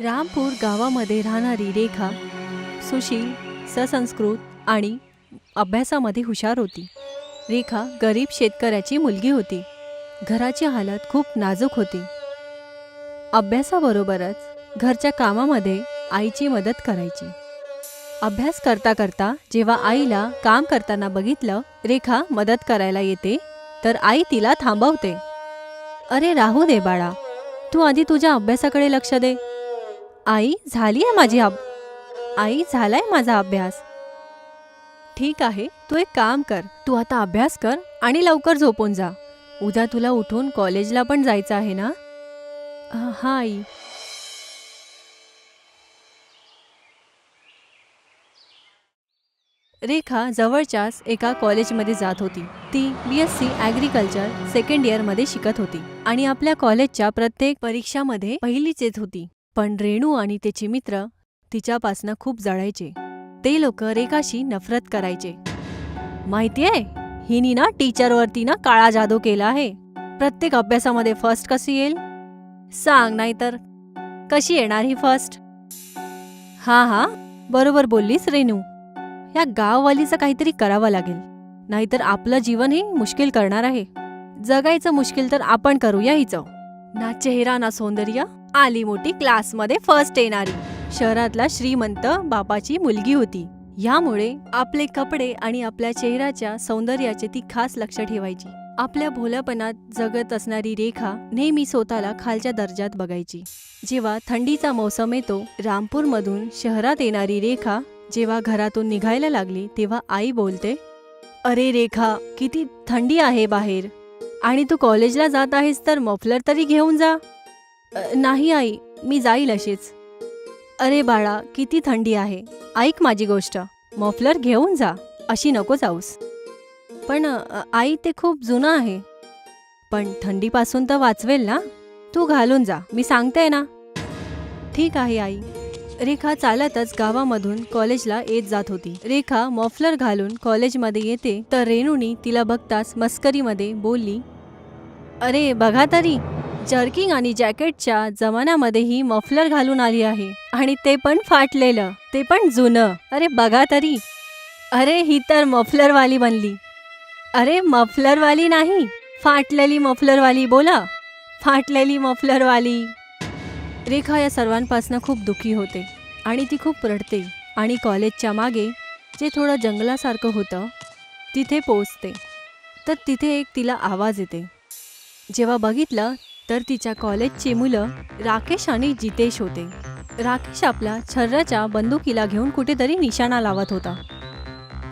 रामपूर गावामध्ये राहणारी रेखा सुशील, ससंस्कृत आणि अभ्यासामध्ये हुशार होती. रेखा गरीब शेतकऱ्याची मुलगी होती. घराची हालत खूप नाजूक होती. अभ्यासाबरोबरच घरच्या कामामध्ये आईची मदत करायची. अभ्यास करता करता जेव्हा आईला काम करताना बघितलं, रेखा मदत करायला येते तर आई तिला थांबवते. अरे राहू दे बाळा, तू आधी तुझ्या अभ्यासाकडे लक्ष दे. आई झालाय माझा अभ्यास. ठीक आहे, तू एक काम कर, तू आता अभ्यास कर आणि लवकर झोपून जा. उद्या तुला उठून कॉलेजला पण जायचं आहे ना? हा आई. रेखा जवळच्याच एका कॉलेजमध्ये जात होती. ती BSc ॲग्रिकल्चर सेकंड इयरमध्ये शिकत होती आणि आपल्या कॉलेजच्या प्रत्येक परीक्षामध्ये पहिलीच येत होती. पण रेणू आणि तिचे मित्र तिच्यापासनं खूप जळायचे. ते लोक रेखाशी नफरत करायचे. माहितीये, हिनी ना टीचरवरती ना काळा जादू केला आहे. प्रत्येक अभ्यासामध्ये फर्स्ट कशी येईल सांग, नाहीतर कशी येणार ही फर्स्ट? हा, बरोबर बोललीस रेणू. या गाववालीचं काहीतरी करावं लागेल, नाहीतर आपलं जीवन हे मुश्किल करणार आहे. जगायचं मुश्किल तर आपण करूया हिचं. ना चेहरा ना सौंदर्य, आली मोठी क्लासमध्ये फर्स्ट येणारी. शहरातला श्रीमंत बापाची मुलगी होती. यामुळे आपले कपडे आणि आपल्या चेहऱ्याच्या सौंदर्याचे ती खास लक्ष ठेवायची. आपल्या भोल्यापणात जगत असणारी रेखा नेहमी स्वतःला खालच्या दर्जात बघायची. जेव्हा थंडीचा मौसम येतो, रामपूरमधून शहरात येणारी रेखा जेव्हा घरातून निघायला लागली तेव्हा आई बोलते, अरे रेखा, किती थंडी आहे बाहेर आणि तू कॉलेजला जात आहेस तर मफलर तरी घेऊन जा. नाही आई, मी जाईल अशीच. अरे बाळा, किती थंडी आहे, ऐक माझी गोष्ट, मफलर घेऊन जा, अशी नको जाऊस. पण आई, ते खूप जुनं आहे. पण थंडीपासून तर वाचवेल ना, तू घालून जा, मी सांगते ना. ठीक आहे आई. रेखा चालतच गावामधून कॉलेजला येत जात होती. रेखा मफलर घालून कॉलेजमध्ये येते तर रेणूनी तिला बघताच मस्करीमध्ये बोलली, अरे बघा तरी, जर्किंग आणि जॅकेटच्या जमान्यामध्येही मफलर घालून आली आहे आणि ते पण फाटलेलं, ते पण जुनं. अरे बघा तरी. अरे ही तर मफलरवाली बनली. अरे मफलरवाली नाही, फाटलेली मफलरवाली बोला, फाटलेली मफलरवाली. रेखा या सर्वांपासून खूप दुःखी होते आणि ती खूप रडते आणि कॉलेजच्या मागे जे थोडं जंगलासारखं होतं तिथे पोचते तर तिथे एक तिला आवाज येते. जेव्हा बघितलं तर तिच्या कॉलेजची मुलं राकेश आणि जितेश होते. राकेश आपल्या छर्राच्या बंदुकीला घेऊन कुठेतरी निशाणा लावत होता.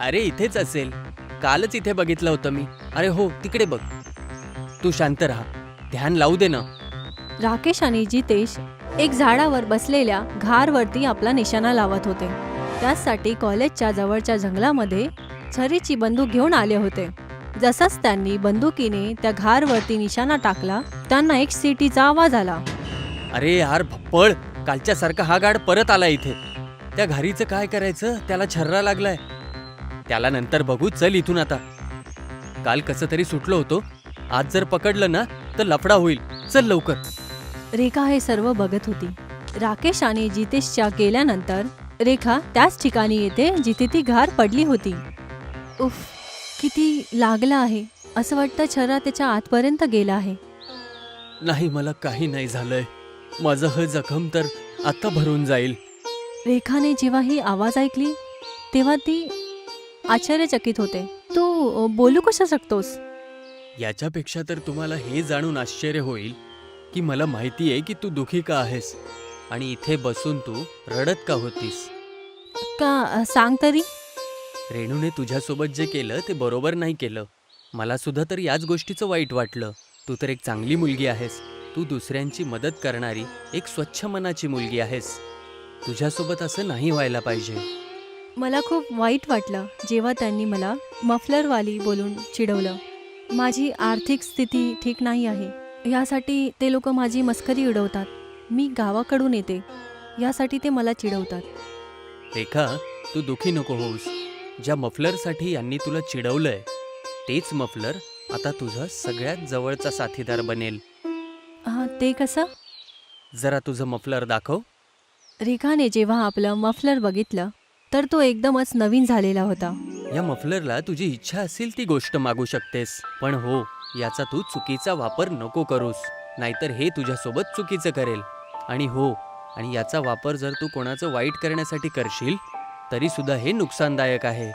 अरे इथेच असेल, कालच इथे बघितलं होतं मी. अरे हो, तिकडे बघ. तू शांत राहा, ध्यान लावू दे ना. राकेश आणि जितेश एक झाडावर बसलेल्या घारवरती आपला निशाणा लावत होते. त्यासाठी कॉलेजच्या जवळच्या जंगलामध्ये छरीची बंदूक घेऊन आले होते. जसाच त्यांनी बंदुकीने त्या घारवरती निशाणा टाकला, त्यांना एक सिटीचा आवाज आला. अरे यार भप्पळ, कालच्या सारखा हा गाड परत आला इथे. त्या घारीचं काय करायचं, त्याला छर्रा लागलाय. त्याला नंतर बघू, चल इथून आता. काल कसं तरी सुटलो होतो, आज जर पकडलं ना तर लफडा होईल. चल लवकर. रेखा हे सर्व बघत होती. राकेश आणि जितेशच्या गेल्यानंतर रेखा त्याच ठिकाणी येते जिथे ती घार पडली होती. उफ, किती लागलं आहे. असं वाटतं छर्रा त्याच्या आतपर्यंत गेला आहे. नाही, मला काही नाही झालंय. माझं हे जखम तर आता भरून जाईल. रेखाने जेव्हा ही आवाज ऐकली तेव्हा ती आश्चर्यचकित होते. तू बोलू कशा शकतोस? याच्यापेक्षा तर तुम्हाला हे जाणून आश्चर्य होईल की मला माहिती आहे की तू दुखी का आहेस आणि इथे बसून तू रडत का होतीस. का सांग तरी. रेणूने तुझ्यासोबत जे केलं ते बरोबर नाही केलं. मला सुद्धा तर याच गोष्टीचं वाईट वाटलं. तू तर एक चांगली मुलगी आहेस. तू दुसऱ्यांची मदत करणारी एक स्वच्छ मनाची मुलगी आहेस. तुझ्यासोबत असं नाही व्हायला पाहिजे. मला खूप वाईट वाटलं जेव्हा त्यांनी मला मफलरवाली बोलून चिडवलं. माझी आर्थिक स्थिती ठीक नाही आहे, यासाठी ते लोक माझी मस्करी उडवतात. मी गावाकडून येते, यासाठी ते मला चिडवतात. रेखा, तू दुखी नको होऊस. ज्या मफलरसाठी यांनी तुला चिडवलंय तेच मफलर आता तुझा सगळ्यात जवळचा साथीदार बनेल. ते कसं? जरा तुझं मफलर दाखव. रेखाने जेव्हा आपलं मफलर बघितलं तर तो एकदमच नवीन झालेला होता. या मफलरला तुझी इच्छा असेल ती गोष्ट मागू शकतेस, पण हो, याचा तू चुकीचा वापर नको करूस, नाहीतर हे तुझ्यासोबत चुकीचं करेल. आणि हो, आणि याचा वापर जर तू कोणाचं वाईट करण्यासाठी करशील तरी सुद्धा हे नुकसानदायक आहे.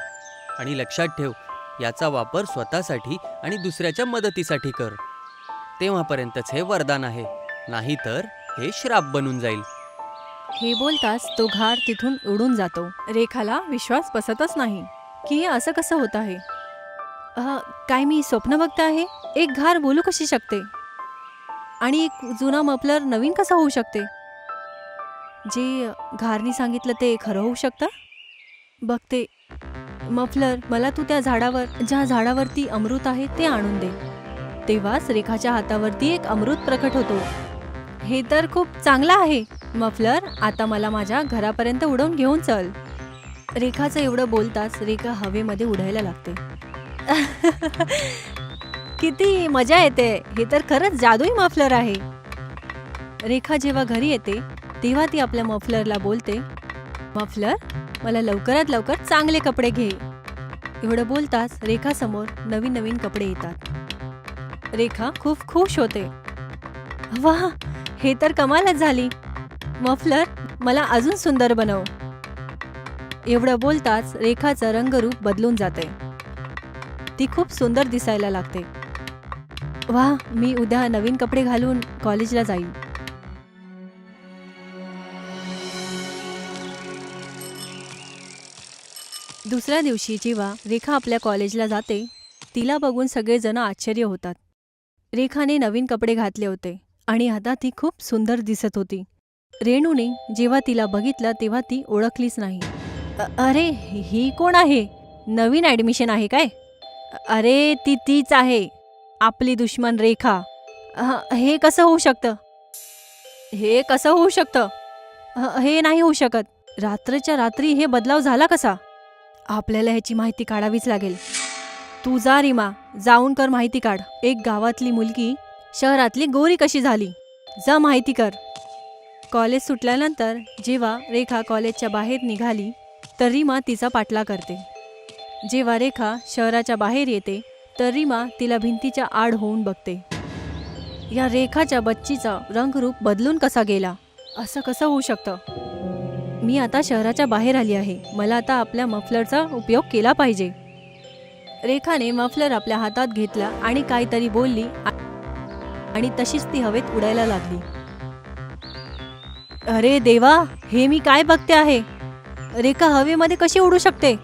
आणि लक्षात ठेव, याचा वापर स्वतःसाठी आणि दुसऱ्याच्या मदतीसाठी कर. तेव्हापर्यंतच हे वरदान आहे, नाहीतर हे श्राप बनून जाईल. हे बोलताच तो घार तिथून उडून जातो. रेखाला विश्वास बसतच नाही की हे असं कसं होत आहे. काय मी स्वप्न बघते आहे? एक घार बोलू कशी शकते आणि एक जुना मफलर नवीन कसा होऊ शकते? जे घारनी सांगितलं ते खरं होऊ शकतं. बघते. मफलर, मला तू त्या झाडावर, ज्या झाडावरती अमृत आहे ते आणून दे. तेव्हाच रेखाच्या हातावरती एक अमृत प्रकट होतो. हे तर खूप चांगलं आहे. मफलर, आता मला माझ्या घरापर्यंत उडवून घेऊन चल. रेखाचं एवढं बोलताच रेखा हवेमध्ये उडायला लागते. किती मजा येते. हे तर खरंच जादुई मफलर आहे. रेखा जेव्हा घरी येते तेव्हा ती आपल्या मफलरला बोलते, मफलर, मला लवकरात लवकर चांगले कपडे घे. एवढं बोलताच रेखासमोर नवीन नवीन कपडे येतात. रेखा खूप खुश होते. वाह, हे तर कमालच झाली. मफलर, मला अजून सुंदर बनव. एवढं बोलताच रेखाचं रंगरूप बदलून जाते. ती खूप सुंदर दिसायला लागते. वाह, मी उद्या नवीन कपडे घालून कॉलेजला जाईन. दुसऱ्या दिवशी जेव्हा रेखा आपल्या कॉलेजला जाते तिला बघून सगळेजण आश्चर्य होतात. रेखाने नवीन कपडे घातले होते आणि आता ती खूप सुंदर दिसत होती. रेणूने जेव्हा तिला बघितलं तेव्हा ती ओळखलीच नाही. अरे, ही कोण आहे? नवीन ॲडमिशन आहे काय? अरे, ती तीच आहे, आपली दुश्मन रेखा. हे कसं होऊ शकतं? हे कसं होऊ शकतं? हे नाही होऊ शकत. रात्रीच्या रात्री हे बदलाव झाला कसा? आपल्याला ह्याची माहिती काढावीच लागेल. तू जा रीमा, जाऊन कर माहिती काढ. एक गावातली मुलगी शहरातली गोरी कशी झाली? जा माहिती कर. कॉलेज सुटल्यानंतर जेव्हा रेखा कॉलेजच्या बाहेर निघाली तर रीमा तिचा पाठलाग करते. जेव्हा रेखा शहराच्या बाहेर येते तर रीमा तिला भिंतीच्या आड होऊन बघते. या रेखाच्या बच्चीचा रंगरूप बदलून कसा गेला? असं कसं होऊ शकतं? मी आता शहराच्या बाहेर आली आहे. मला आता आपल्या मफलरचा उपयोग केला पाहिजे. रेखाने मफलर आपल्या हातात घेतला आणि काहीतरी बोलली आणि तशीच ती हवेत उडायला लागली. अरे देवा, हे मी काय बघते आहे? रेखा हवेमध्ये कशी उडू शकते?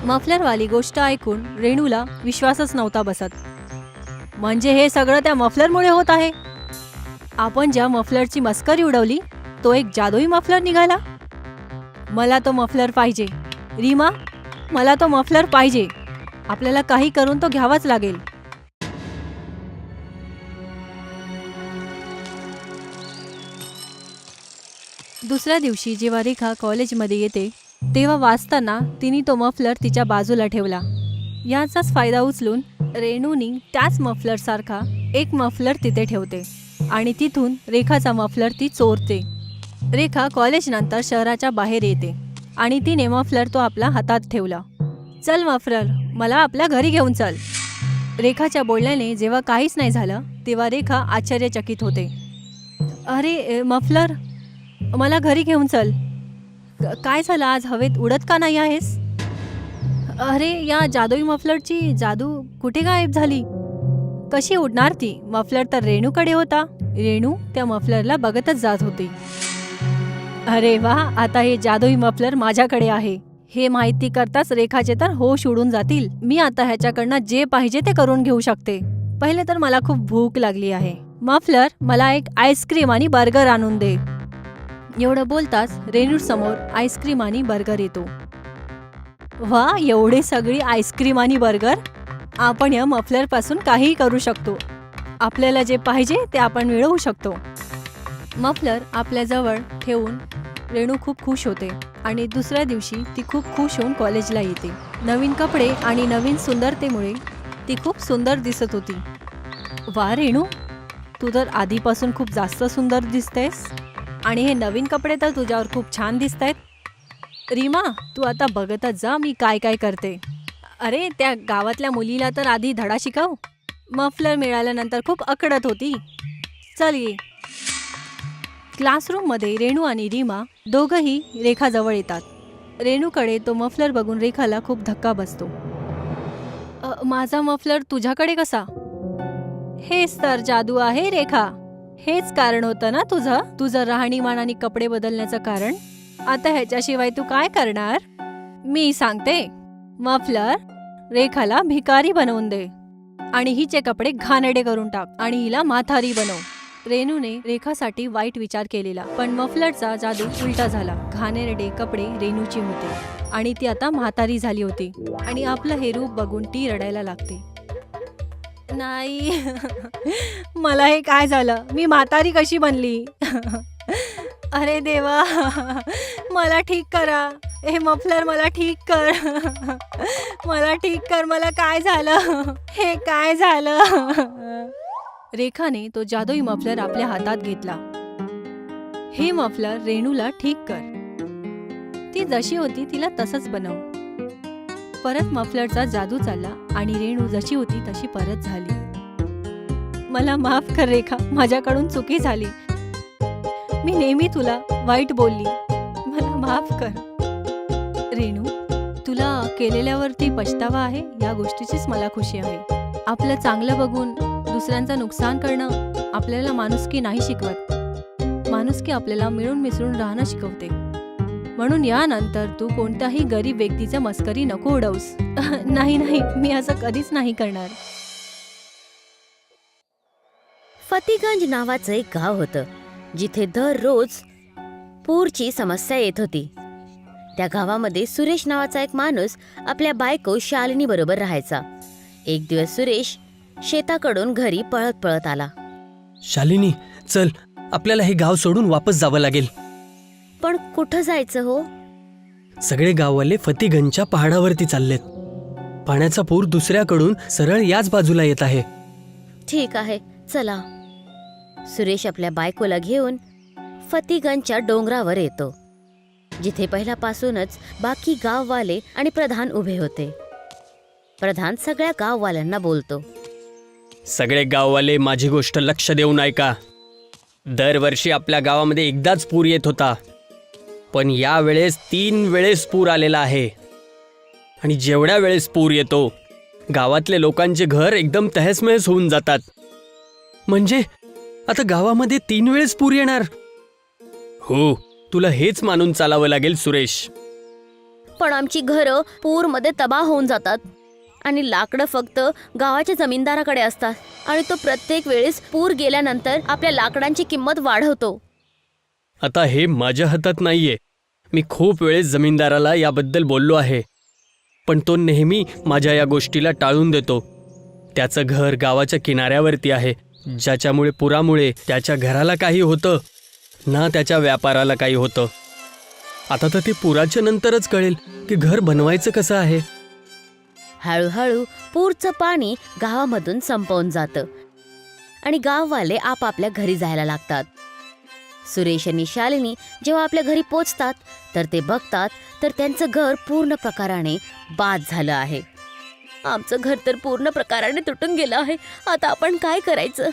मफलरवाली गोष्ट ऐकून रेणूला विश्वासच नव्हता बसत. म्हणजे हे सगळं त्या मफलरमुळे होत आहे? आपण ज्या मफलरची मस्करी उडवली तो एक जादुई मफलर निघाला. मला तो मफलर पाहिजे. रीमा, मला तो मफलर पाहिजे. आपल्याला काही करून तो घ्यावाच लागेल. दुसऱ्या दिवशी जेव्हा रेखा कॉलेजमध्ये येते तेव्हा वाचताना तिने तो मफलर तिच्या बाजूला ठेवला. याचाच फायदा उचलून रेणूनी त्याच मफलरसारखा एक मफलर तिथे ठेवते आणि तिथून रेखाचा मफलर ती चोरते. रेखा कॉलेजनंतर शहराच्या बाहेर येते आणि तिने मफलर तो आपल्या हातात ठेवला. चल मफलर, मला आपल्या घरी घेऊन चल. रेखाच्या बोलण्याने जेव्हा काहीच नाही झालं तेव्हा रेखा आश्चर्यचकित होते. अरे मफलर, मला घरी घेऊन चल. काय झालं, आज हवेत उडत का नाही आहेस? अरे, या जादुई मफलरची जादू कुठे गायब झाली? कशी उडणार ती? मफलर तर रेणूकडे होता. रेणू त्या मफलरला बघतच जात होती. अरे वा, आता हे जादुई मफलर माझ्याकडे आहे. हे माहिती करताच रेखाचे तर होश उडून जातील. मी आता ह्याच्याकडनं जे पाहिजे ते करून घेऊ शकते. पहिले तर मला खूप भूक लागली आहे. मफलर, मला एक आईस्क्रीम आणि बर्गर आणून दे. एवढं बोलताच रेणू समोर आईस्क्रीम आणि बर्गर येतो. वा, एवढे सगळी आईस्क्रीम आणि बर्गर? आपण या मफलर पासून काहीही करू शकतो. आपल्याला जे पाहिजे ते आपण मिळवू शकतो. मफलर आपल्या जवळ ठेवून रेणू खूप खुश होते आणि दुसऱ्या दिवशी ती खूप खुश होऊन कॉलेजला येते. नवीन कपडे आणि नवीन सुंदरतेमुळे ती खूप सुंदर दिसत होती. वा रेणू, तू तर आधीपासून खूप जास्त सुंदर दिसतेस आणि हे नवीन कपडे तर तुझ्यावर खूप छान दिसतायत. रीमा, तू आता बघतच जा मी काय काय करते. अरे, त्या गावातल्या मुलीला तर आधी धडा शिकव. मफलर मिळाल्यानंतर खूप अकडत होती. चल ये. क्लासरूममध्ये रेणू आणि रीमा दोघंही रेखाजवळ येतात. रेणूकडे तो मफलर बघून रेखाला खूप धक्का बसतो. माझा मफलर तुझ्याकडे कसा? हेच तर जादू आहे रेखा. हेच कारण होतं ना तुझं राहणीमान आणि कपडे बदलण्याचं कारण. आता ह्याच्याशिवाय तू काय करणार? मी सांगते, मफलर रेखाला भिकारी बनवून दे आणि हिचे कपडे घाणेरडे करून टाक आणि हिला म्हातारी बनव. रेणूने रेखासाठी वाईट विचार केलेला, पण मफलरचा जादू उलटा झाला. घाणेरडे कपडे रेणूची होते आणि ती आता म्हातारी झाली होती आणि आपलं हे रूप बघून ती रडायला लागते. नाही, मला हे काय झालं? मी म्हातारी कशी बनली? अरे देवा, मला ठीक करा. हे मफलर मला ठीक कर. मला ठीक कर. मला काय झालं? हे काय झालं? रेखाने तो जादुई मफलर आपल्या हातात घेतला. हे मफलर रेणूला ठीक कर. ती जशी होती तिला तसंच बनव. परत मफलरचा जादू चालला आणि रेणू जशी होती तशी परत झाली. मला माफ कर रेखा, माझ्याकडून चुकी झाली. मी नेहमी तुला वाईट बोलली. मला माफ कर. रेणू, तुला केलेल्यावरती पछतावा आहे या गोष्टीचीच मला खुशी आहे. आपलं चांगलं बघून दुसऱ्यांचं नुकसान करणं आपल्याला माणुसकी नाही शिकवत. माणुसकी आपल्याला मिळून मिसळून राहणं शिकवते. म्हणून यानंतर तू कोणत्याही गरीब व्यक्तीचं मस्करी नको उडवूस. नाही, मी असं कधीच नाही करणार. फतेगंज नावाचं एक गाव होतं जिथे दररोज पूरची समस्या येत होती. त्या गावामध्ये सुरेश नावाचा एक माणूस आपल्या बायको शालिनी बरोबर राहायचा. एक दिवस सुरेश शेताकडून घरी पळत पळत आला. शालिनी, चल, आपल्याला हे गाव सोडून वापस जावं लागेल. पण कुठं जायचं हो? सगळे गाववाले फतेगंजच्या पहाडावरती चाललेत. पाण्याचा पूर दुसऱ्याकडून सरळ याच बाजूला येत आहे. ठीक आहे, चला. सुरेश आपल्या बायकोला घेऊन फतेगंजच्या डोंगरावर येतो, जिथे पहिल्यापासूनच बाकी गाववाले आणि प्रधान उभे होते. प्रधान सगळ्या गाववाल्यांना बोलतो. सगळे गाववाले माझी गोष्ट लक्ष देऊन ऐका. दरवर्षी आपल्या गावामध्ये एकदाच पूर येत होता, पण यावेळेस 3 वेळेस पूर आलेला आहे. आणि जेवढ्या वेळेस पूर येतो गावातले लोकांचे घर एकदम तहसमहस होऊन जातात. म्हणजे आता गावामध्ये 3 वेळेस पूर येणार? हो, तुला हेच मानून चालावं लागेल सुरेश. पण आमची घरं पूरमध्ये तबाह होऊन जातात आणि लाकडं फक्त गावाच्या जमीनदाराकडे असतात आणि तो प्रत्येक वेळेस पूर गेल्यानंतर आपल्या लाकडांची किंमत वाढवतो. आता हे माझ्या हातात नाहीये. मी खूप वेळेस जमीनदाराला याबद्दल बोललो आहे, पण तो नेहमी माझ्या या गोष्टीला टाळून देतो. त्याचं घर गावाच्या किनाऱ्यावरती आहे, ज्याच्यामुळे पुरामुळे त्याच्या घराला काही होतं ना त्याच्या व्यापाराला काही होतं. आता तर ते पुराच्या नंतरच कळेल की घर बनवायचं कसं आहे. हळूहळू पूरचं पाणी गावामधून संपवून जातं आणि गाववाले आपापल्या घरी जायला लागतात. सुरेश आणि शालिनी जेव्हा आपल्या घरी पोचतात तर ते बघतात तर त्यांचं घर पूर्ण प्रकाराने बाद झालं आहे. आमचं घर तर पूर्ण प्रकाराने तुटून गेलं आहे. आता आपण काय करायचं?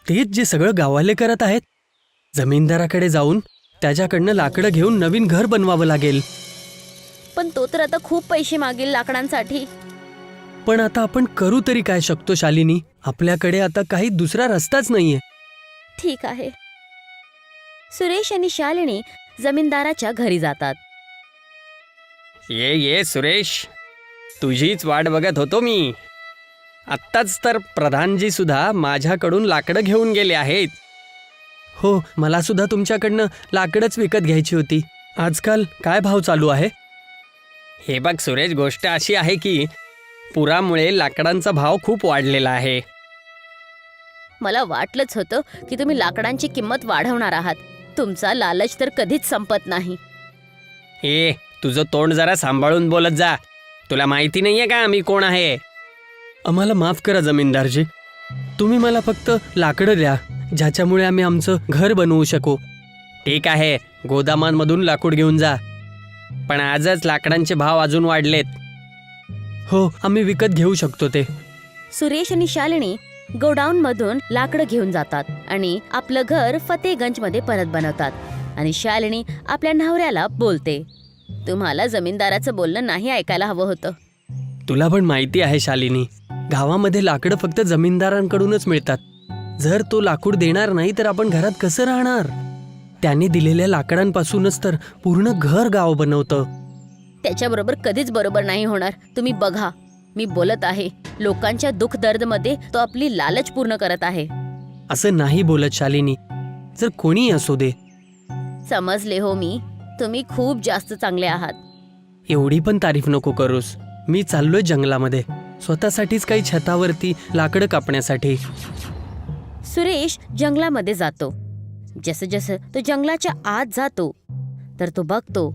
तेच जे सगळं गाववाले करत आहेत. जमीनदाराकडे जाऊन त्याच्याकडनं लाकडं घेऊन नवीन घर बनवावं लागेल. पण तो तर आता खूप पैसे मागेल लाकडांसाठी. पण आता आपण करू तरी काय शकतो शालिनी? आपल्याकडे आता काही दुसरा रस्ताच नाहीये. ठीक आहे. सुरेश आणि शालिनी जमीनदाराच्या घरी जातात. ये सुरेश, तुझीच वाट बघत होतो मी. आत्ताच तर प्रधानजी सुद्धा माझ्याकडून लाकडं घेऊन गेले आहेत. हो, मला सुद्धा तुमच्याकडनं लाकडंच विकत घ्यायची होती. आजकाल काय भाव चालू आहे? हे बघ सुरेश, गोष्ट अशी आहे की पुरामुळे लाकडांचा भाव खूप वाढलेला आहे. मला वाटलंच होतं की तुम्ही लाकडांची किंमत वाढवणार आहात. तुमचा लालच तर कधीच संपत नाही. ए, तुझं तोंड जरा सांभाळून बोलत जा. तुला माहिती नाहीये का आम्ही कोण आहे? आम्हाला माफ करा जमीनदारजी. तुम्ही मला फक्त लाकडं द्या, ज्याच्यामुळे आम्ही आमचं घर बनवू शकू. ठीक आहे, गोदामांमधून लाकूड घेऊन जा. पण आजच लाकडांचे भाव अजून वाढलेत. हो, आम्ही विकत घेऊ शकतो ते. सुरेश आणि शालिनी गोडाऊनमधून लाकडं घेऊन जातात आणि आपलं घर फतेगंजमध्ये परत बनवतात. आणि शालिनी आपल्या नवऱ्याला बोलते, तुम्हाला जमीनदाराचं बोलणं नाही ऐकायला हवं होतं. तुला पण माहिती आहे शालिनी, गावामध्ये लाकडं फक्त जमीनदारांकडूनच मिळतात. जर तो लाकूड देणार नाही तर आपण घरात कसं राहणार? त्याने दिलेल्या लाकडांपासूनच तर पूर्ण घर गाव बनवतं. त्याच्याबरोबर कधीच बरोबर नाही होणार. तुम्ही बघा, मी बोलत आहे, लोकांच्या दुःख दर्दमध्ये तो आपली लालच पूर्ण करत आहे. असं नाही बोलत शालिनी, जर कोणी असू दे. समजले हो मी, तुम्ही खूप जास्त चांगले आहात. एवढी पण तारीफ नको करूस. मी चाललोय जंगलामध्ये, स्वतःसाठीच काही छतावरती लाकडं कापण्यासाठी. सुरेश जंगलामध्ये जातो. जसं जसं तो जंगलाच्या आत जातो तर तो बघतो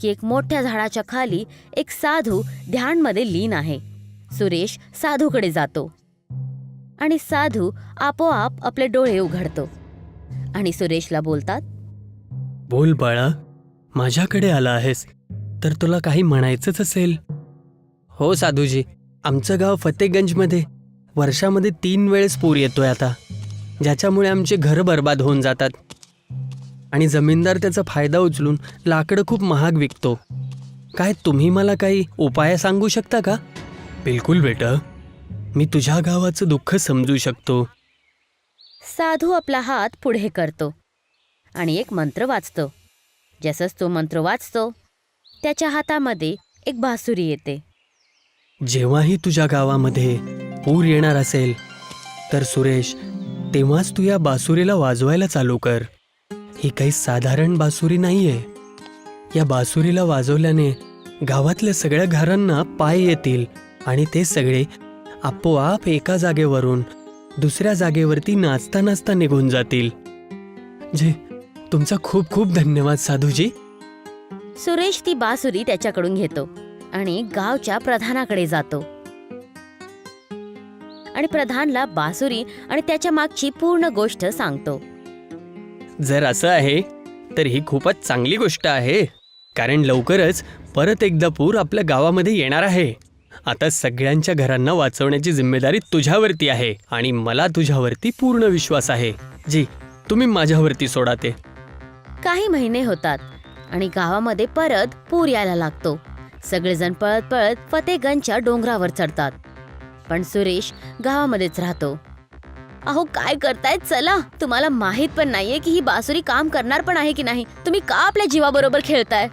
की एक मोठ्या झाडाच्या खाली एक साधू ध्यानमध्ये लीन आहे. सुरेश साधूकडे जातो आणि साधू आपोआप आपले डोळे उघडतो आणि सुरेशला बोलतात, बोल बाळा, माझ्याकडे आला आहेस तर तुला काही म्हणायचंच असेल. हो साधूजी, आमचं गाव फतेगंजमध्ये वर्षामध्ये 3 वेळेस पूर येतोय आता, ज्याच्यामुळे आमचे घरं बर्बाद होऊन जातात आणि जमीनदार त्याचा फायदा उचलून लाकडं खूप महाग विकतो. काय तुम्ही मला काही उपाय सांगू शकता का? बिलकुल बेटा, मी तुझ्या गावाचं दुःख समजू शकतो. साधू आपला हात पुढे करतो आणि एक मंत्र वाचतो. जसंच तो मंत्र वाचतो त्याच्या हातामध्ये एक बासुरी येते. जेव्हाही तुझ्या गावामध्ये पूर येणार असेल तर सुरेश, तेव्हाच तू या बासुरीला वाजवायला चालू कर. ही काही साधारण बासुरी नाहीये. या बासुरीला वाजवल्याने गावातल्या सगळ्या घरांना पाय येतील आणि ते सगळे आपोआप एका जागेवरून दुसऱ्या जागेवरती नाचता नाचता निघून जातील. तुमचा खूप खूप धन्यवाद साधूजी. सुरेश ती बासुरी त्याच्याकडून घेतो आणि गावच्या प्रधानाकडे जातो आणि प्रधानला बासुरी आणि त्याच्या मागची पूर्ण गोष्ट सांगतो. जर असं आहे तर ही खूपच चांगली गोष्ट आहे, कारण लवकरच परत एकदा पूर आपल्या गावामध्ये येणार आहे. आता सगळ्यांच्या घरांना वाचवण्याची जिम्मेदारी तुझ्यावरती आहे आणि मला तुझ्यावरती पूर्ण विश्वास आहे. तुम्ही माझ्यावरती सोडा ते. काही महिने होतात आणि गावामध्ये परत पूर यायला लागतो. सगळेजण पळत पळत फतेगंजच्या डोंगरावर चढतात. पण सुरेश गावामध्येच राहतो. अहो काय करतायत, चला. तुम्हाला माहित पण नाहीये की ही बासुरी काम करणार पण आहे की नाही. तुम्ही का आपल्या जीवाबरोबर खेळताय?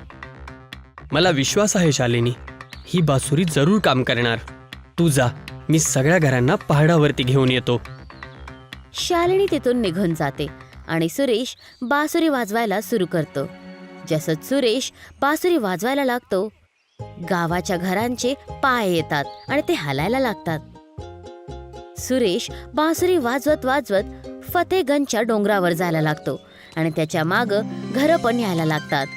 मला विश्वास आहे शालिनी, ही बासुरी जरूर काम करणार. तू जा, मी सगळ्या घरांना पहाडावरती घेऊन येतो. शालिनी तिथून निघून जाते आणि सुरेश बासुरी वाजवायला सुरू करतो. जसं सुरेश बासुरी वाजवायला लागतो, गावाच्या घरांचे पाय येतात आणि ते हलायला लागतात. सुरेश बासुरी वाजवत वाजवत फतेगंजच्या डोंगरावर जायला लागतो आणि त्याच्या मागं घरं पण यायला लागतात.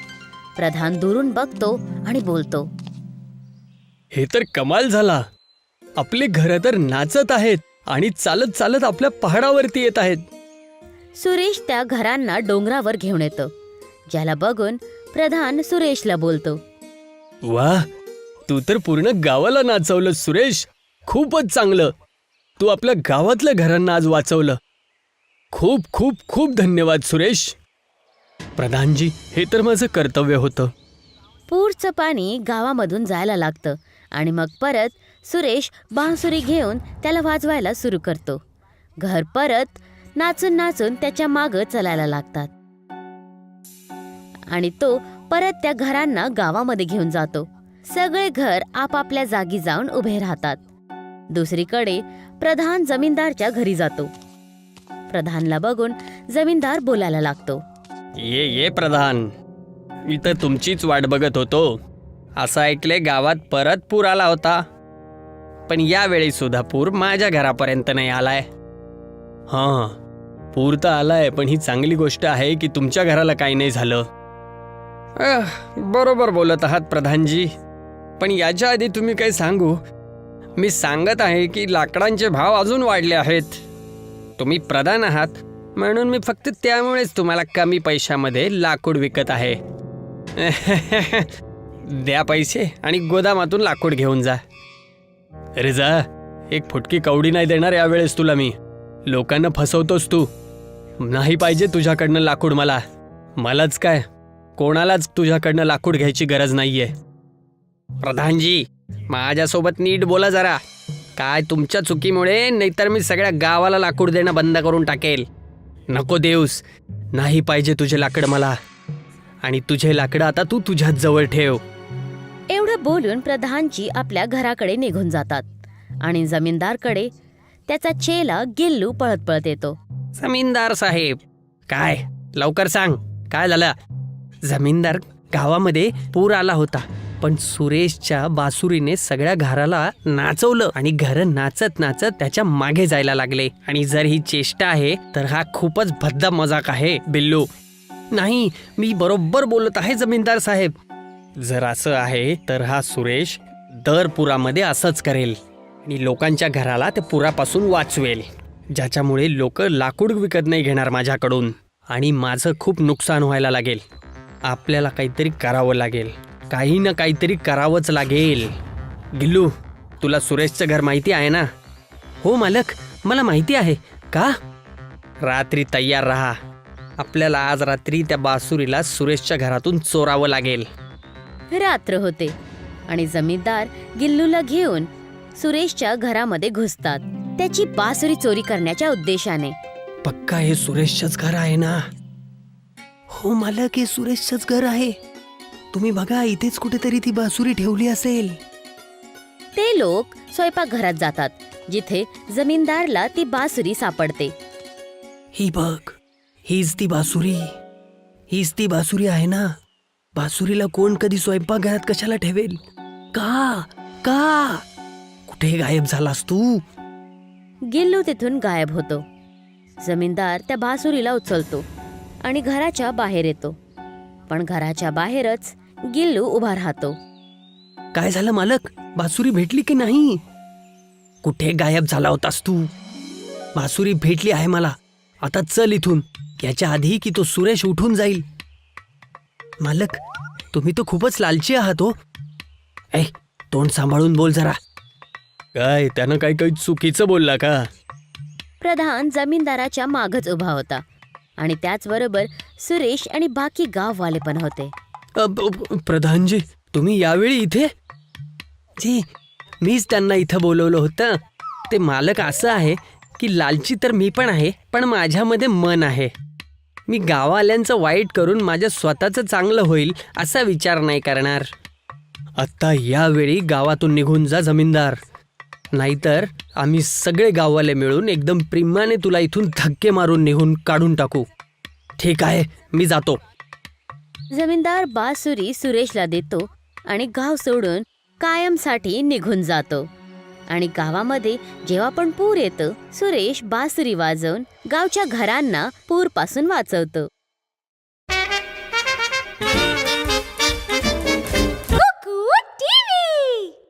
प्रधान दुरून बघतो आणि बोलतो, हे तर कमाल झाला. आपले घरं तर नाचत आहेत आणि चालत चालत आपल्या पहाडावरती येत आहेत. सुरेश त्या घरांना डोंगरावर घेऊन येतो, ज्याला बघून प्रधान सुरेशला बोलतो, वा, तू तर पूर्ण गावाला नाचवलंस सुरेश. खूपच चांगलं. तू आपल्या गावातल्या घरांना आज वाचवलं. खूप खूप खूप धन्यवाद सुरेश. प्रधानजी, हे तर माझं कर्तव्य होतं. पूरचं पाणी गावामधून जायला लागतं आणि मग परत सुरेश बांसुरी घेऊन त्याला वाजवायला सुरू करतो. घर परत नाचून नाचून त्याच्या मागं चालायला लागतात आणि तो परत त्या घरांना गावामध्ये घेऊन जातो. सगळे घर आपापल्या जागी जाऊन उभे राहतात. दुसरीकडे प्रधान जमीनदारच्या घरी जातो. प्रधानला बघून जमीनदार बोलायला लागतो, ये प्रधान, मी तर तुमचीच वाट बघत होतो. असं ऐकले गावात परत पूर आला होता, पण यावेळी सुद्धा पूर माझ्या घरापर्यंत नाही आलाय. हां, पूर तर आलाय, पण ही चांगली गोष्ट आहे की तुमच्या घराला काही नाही झालं. बरोबर बोलत आहात प्रधानजी, पण याच्या आधी तुम्ही काही सांगू. मी सांगत आहे की लाकडांचे भाव अजून वाढले आहेत. तुम्ही प्रधान आहात म्हणून मी फक्त त्यामुळेच तुम्हाला कमी पैशामध्ये लाकूड विकत आहे. द्या पैसे आणि गोदामातून लाकूड घेऊन जा. अरे जा, एक फुटकी कवडी नाही देणार यावेळेस तुला मी. लोकांना फसवतोस तू. नाही पाहिजे तुझ्याकडनं लाकूड मलाच काय, कोणालाच तुझ्याकडनं लाकूड घ्यायची गरज नाहीये. प्रधानजी, माझ्यासोबत नीट बोला जरा. काय तुमच्या चुकीमुळे नाहीतर मी सगळ्या गावाला लाकूड देणं बंद करून टाकेल. नको देऊस, नाही पाहिजे तुझे लाकड मला. आणि तुझे लाकडं आता तू तुझ्याच जवळ ठेव. एवढं बोलून प्रधानजी आपल्या घराकडे निघून जातात आणि जमीनदारकडे त्याचा चेला गिल्लू पळत पळत येतो. जमीनदार साहेब, काय लवकर सांग, काय झालं? जमीनदार, गावामध्ये पूर आला होता, पण सुरेशच्या बासुरीने सगळ्या घराला नाचवलं आणि घर नाचत नाचत त्याच्या मागे जायला लागले. आणि जर ही चेष्टा आहे तर हा खूपच भद्दा मजाक आहे बिल्लू. नाही, मी बरोबर बोलत आहे जमीनदार साहेब. जर असं आहे तर हा सुरेश दर पुरामध्ये असंच करेल आणि लोकांच्या घराला ते पुरापासून वाचवेल, ज्याच्यामुळे लोक लाकूड विकत नाही घेणार माझ्याकडून आणि माझं खूप नुकसान व्हायला लागेल. आपल्याला काहीतरी करावं लागेल, काही ना काहीतरी करावंच लागेल. गिल्लू, तुला सुरेशचं घर माहिती आहे ना? हो मालक, मला माहिती आहे. का? रात्री तयार राहा. आपल्याला आज रात्री त्या बासुरीला सुरेशच्या घरातून चोरावं लागेल. रात्र होते आणि जमीनदार गिल्लूला घेऊन सुरेशच्या घरामध्ये घुसतात, त्याची बासुरी चोरी करण्याच्या उद्देशाने. पक्का हे सुरेशचंच घर आहे ना? हो मालक, हे सुरेशचंच घर आहे. तुम्ही बघा, इथेच कुठेतरी ती बासुरी ठेवली असेल. ते लोक स्वयंपाकघरात जातात, जिथे जमीनदारला ती बासुरी सापडते. ही बघ, हीच ती बासुरी. हीच ती बासुरी आहे ना? बासुरीला कोण कधी स्वयंपाकघरात कशाला ठेवेल? का का कुठे गायब झालास तू? गिल्लू तिथून गायब होतो. जमीनदार त्या बासुरीला उचलतो आणि घराच्या बाहेर येतो, पण घराच्या बाहेरच गिल्लू उभा राहतो. काय झालं मालक? बासुरी भेटली की नाही? कुठे गायब झाला होतास तू? बासुरी भेटली आहे मला. आता चल इथून, याच्या आधी की तो सुरेश उठून जाईल. मालक, तुम्ही तर खूपच लालची आहात हो. तोंड सांभाळून बोल जरा. काय त्यानं काही चुकीचं बोलला का? प्रधान जमीनदाराच्या मागच उभा होता आणि त्याचबरोबर सुरेश आणि बाकी गाववाले पण होते. प्रधानजी, तुम्ही यावेळी इथे? जी, मीच त्यांना इथं बोलवलं होतं. ते मालक असं आहे की लालची तर मी पण आहे, पण माझ्यामध्ये मन आहे. मी गाववाल्यांचं वाईट करून माझ्या स्वतःचं चांगलं होईल असा विचार नाही करणार. आत्ता यावेळी गावातून निघून जा जमीनदार, नाहीतर आम्ही सगळे गाववाले मिळून एकदम प्रेमाने तुला इथून धक्के मारून निघून काढून टाकू. ठीक आहे, मी जातो. जमीनदार बासुरी सुरेशला देतो आणि गाव सोडून कायमसाठी निघून जातो. आणि गावामध्ये जेव्हा पण पूर येतं, सुरेश बासुरी वाजवून गावच्या घरांना पूरपासून वाचवतो.